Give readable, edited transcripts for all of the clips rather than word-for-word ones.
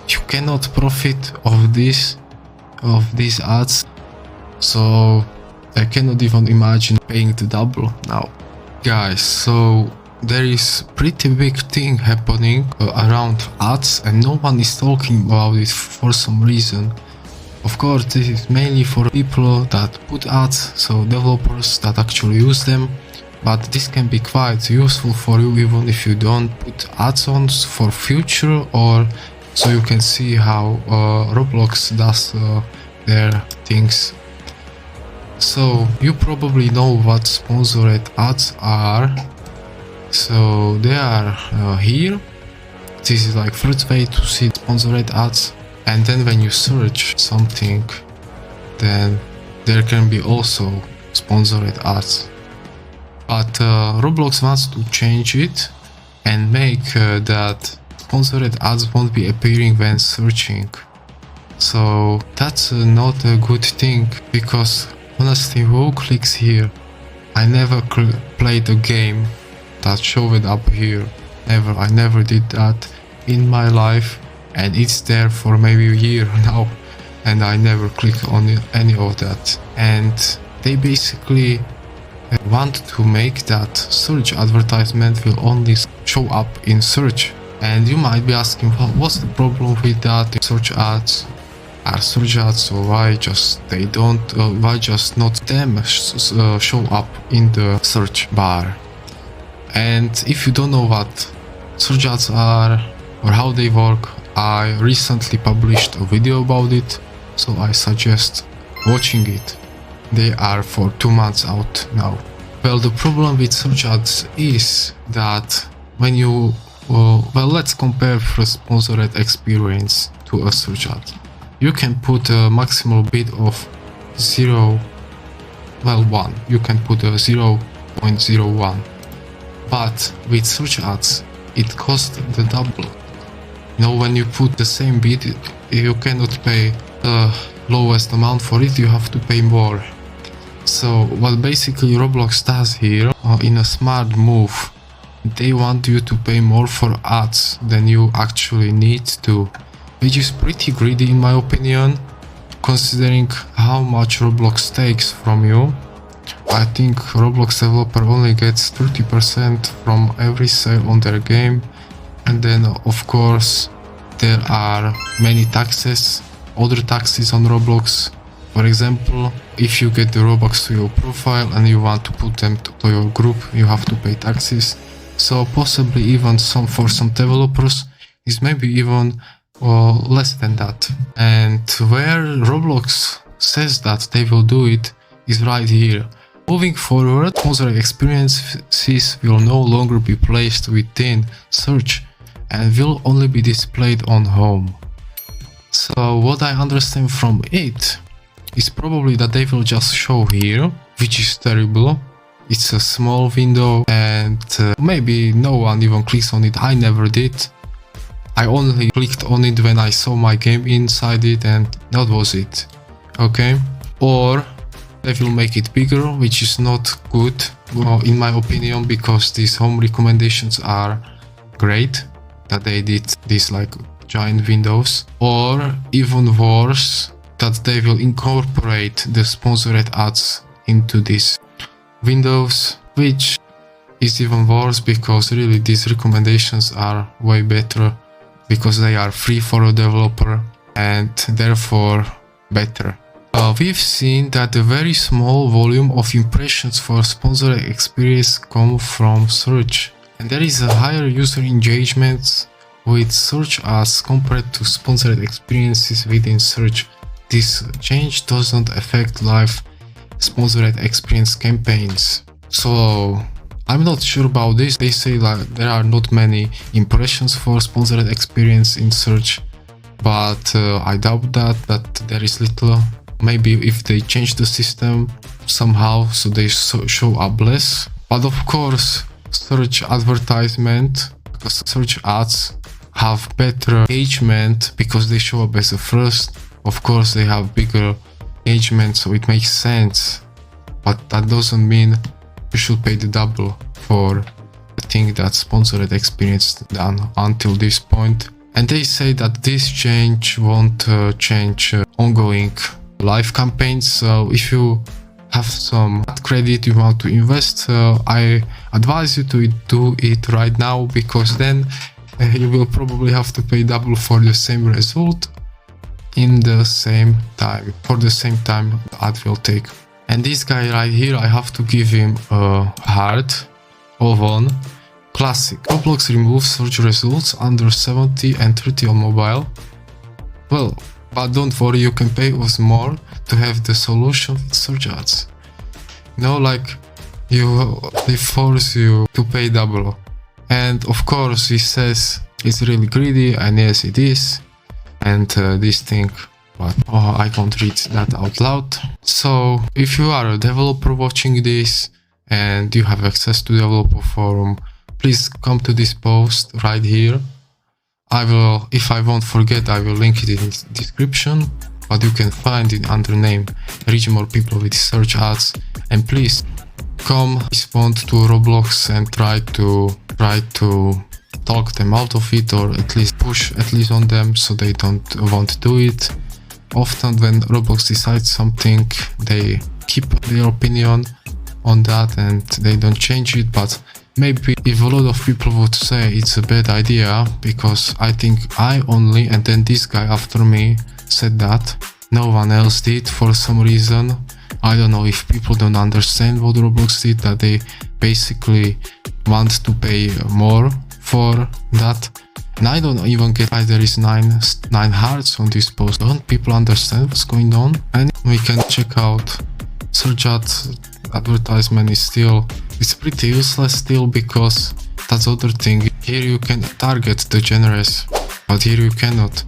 you cannot profit of these ads. So I cannot even imagine paying the double now. Guys, so there is pretty big thing happening around ads, and no one is talking about it for some reason. Of course, this is mainly for people that put ads, so developers that actually use them, but this can be quite useful for you even if you don't put ads on for future, or so you can see how Roblox does their things. So you probably know what sponsored ads are. So they are here. This is like first way to see sponsored ads, and then when you search something, then there can be also sponsored ads. But Roblox wants to change it and make that sponsored ads won't be appearing when searching. So that's not a good thing, because honestly, who clicks here? I never played a game that showed up here. Never. I never did that in my life, and it's there for maybe a year now, and I never clicked on any of that. And they basically want to make that search advertisement will only show up in search. And you might be asking, well, what's the problem with that? Search ads are search ads, so why just not them show up in the search bar? And if you don't know what search ads are or how they work, I recently published a video about it, so I suggest watching it. They are for 2 months out now. Well, the problem with search ads is that when you let's compare a sponsored experience to a search ad. You can put a maximal bid of 1. You can put a 0.01. But with search ads, it costs the double. You know, when you put the same bid, you cannot pay the lowest amount for it, you have to pay more. So what basically Roblox does here, in a smart move, they want you to pay more for ads than you actually need to, which is pretty greedy in my opinion, considering how much Roblox takes from you. I think Roblox developer only gets 30% from every sale on their game, and then of course there are many taxes, other taxes on Roblox. For example, if you get the Robux to your profile and you want to put them to your group, you have to pay taxes. So possibly even for some developers is maybe even less than that. And where Roblox says that they will do it is right here. Moving forward, sponsored experiences will no longer be placed within search and will only be displayed on home. So what I understand from it is probably that they will just show here, which is terrible. It's a small window, and maybe no one even clicks on it. I never did. I only clicked on it when I saw my game inside it, and that was it. Okay? Or they will make it bigger, which is not good, in my opinion, because these home recommendations are great, that they did these like giant windows. Or even worse, that they will incorporate the sponsored ads into these windows, which is even worse, because really these recommendations are way better because they are free for a developer and therefore better. We've seen that a very small volume of impressions for sponsored experience come from search, and there is a higher user engagement with search ads compared to sponsored experiences within search. This change doesn't affect live sponsored experience campaigns. So I'm not sure about this. They say like there are not many impressions for sponsored experience in search, but I doubt that there is little. Maybe if they change the system somehow so they show up less. But of course, search advertisement, because search ads have better engagement because they show up as a first. Of course, they have bigger engagement, so it makes sense. But that doesn't mean you should pay the double for the thing that sponsored experience done until this point. And they say that this change won't change ongoing live campaigns. So if you have some credit you want to invest, I advise you to do it right now, because then you will probably have to pay double for the same result in the same time, for the same time the ad will take. And this guy right here, I have to give him a heart of 1. Classic. Roblox removes search results under 70 and 30 on mobile. Well, but don't worry, you can pay us more to have the solution with search ads. You know, like, they force you to pay double. And of course, he says it's really greedy, and yes, it is. And this thing, but I can't read that out loud. So, if you are a developer watching this and you have access to developer forum, please come to this post right here. I will, if I won't forget, I will link it in the description, but you can find it under name Reach More People with Search Ads. And please come respond to Roblox and try to talk them out of it, or at least push at least on them so they don't want to do it. Often when Roblox decides something, they keep their opinion on that and they don't change it. But maybe if a lot of people would say it's a bad idea, because I think I only, and then this guy after me said that, no one else did for some reason. I don't know if people don't understand what Roblox did, that they basically want to pay more for that. And I don't even get why there is 9 hearts on this post. Don't people understand what's going on? And we can check out search ads. Advertisement is still, it's pretty useless still, because that's the other thing. Here you can target the generous, but here you cannot.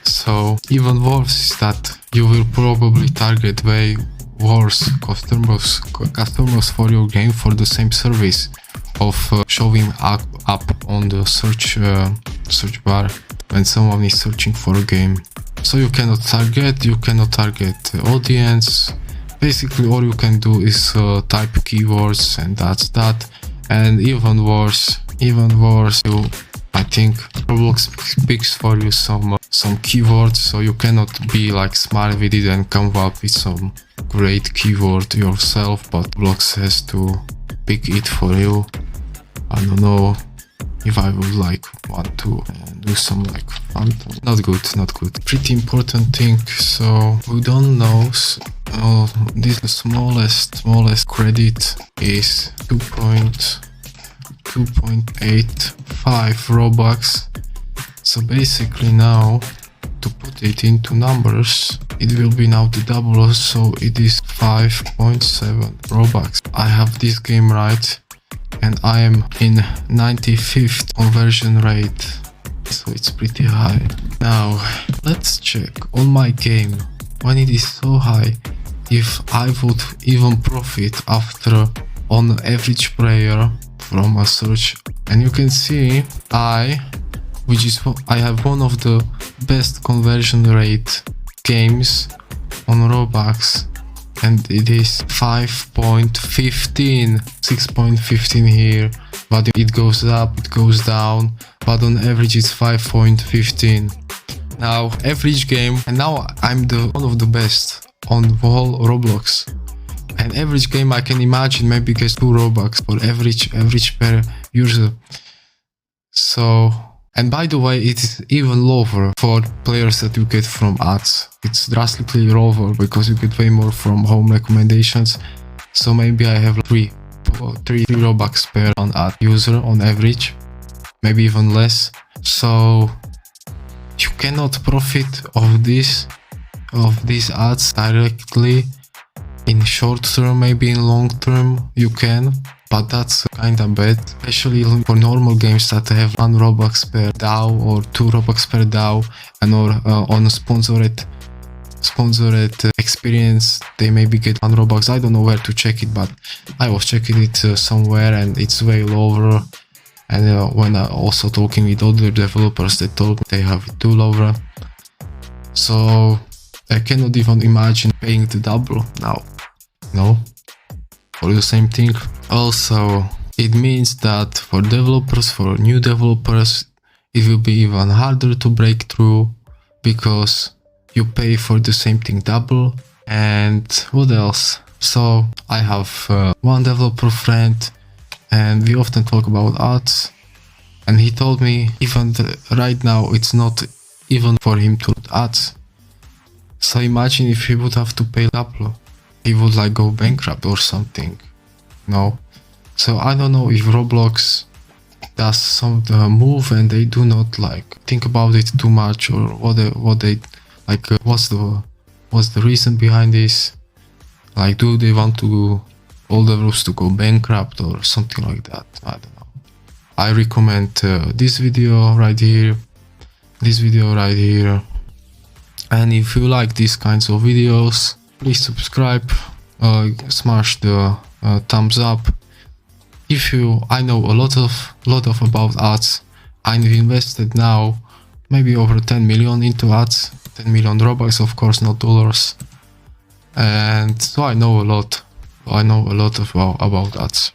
So even worse is that you will probably target way worse customers for your game for the same service of showing up on the search when someone is searching for a game. So you cannot target the audience. Basically all you can do is type keywords, and that's that. And even worse, I think Roblox picks for you some keywords, so you cannot be like smart with it and come up with some great keyword yourself, but Roblox has to pick it for you. I don't know if I would like want to do some like fun. Not good. Pretty important thing. So we don't know. This smallest credit is 2.85 Robux. So basically now, to put it into numbers, it will be now the double, so it is 5.7 Robux. I have this game right, and I am in 95th conversion rate, so it's pretty high. Now let's check on my game when it is so high, if I would even profit after on average player from a search. And you can see I have one of the best conversion rate games on Roblox, and it is 5.15, 6.15 here, but it goes up, it goes down, but on average it's 5.15. Now average game, and now I'm one of the best on the whole Roblox. And average game I can imagine maybe gets 2 Robux for average per user. So, and by the way, it is even lower for players that you get from ads. It's drastically lower because you get way more from home recommendations. So maybe I have 3 Robux per on ad user on average, maybe even less. So you cannot profit of these ads directly. In short term, maybe in long term you can, but that's kinda bad, especially for normal games that have 1 Robux per DAO or 2 Robux per DAO, and or on a sponsored experience they maybe get 1 Robux. I don't know where to check it, but I was checking it somewhere and it's way lower. And when I also talking with other developers, they told me they have it too lower. So I cannot even imagine paying the double now. No, for the same thing. Also, it means that for developers, for new developers, it will be even harder to break through because you pay for the same thing double. And what else? So I have one developer friend and we often talk about ads, and he told me even right now it's not even for him to do ads. So imagine if he would have to pay double, he would like go bankrupt or something. No. So I don't know if Roblox does some move and they do not like think about it too much, or what they like what's the reason behind this. Like, do they want to all the rules to go bankrupt or something like that? I don't know. I recommend this video right here, and if you like these kinds of videos, please subscribe, smash the thumbs up. I know a lot of about ads. I've invested now maybe over 10 million into ads, 10 million Robux, of course, not dollars. And so I know a lot about ads.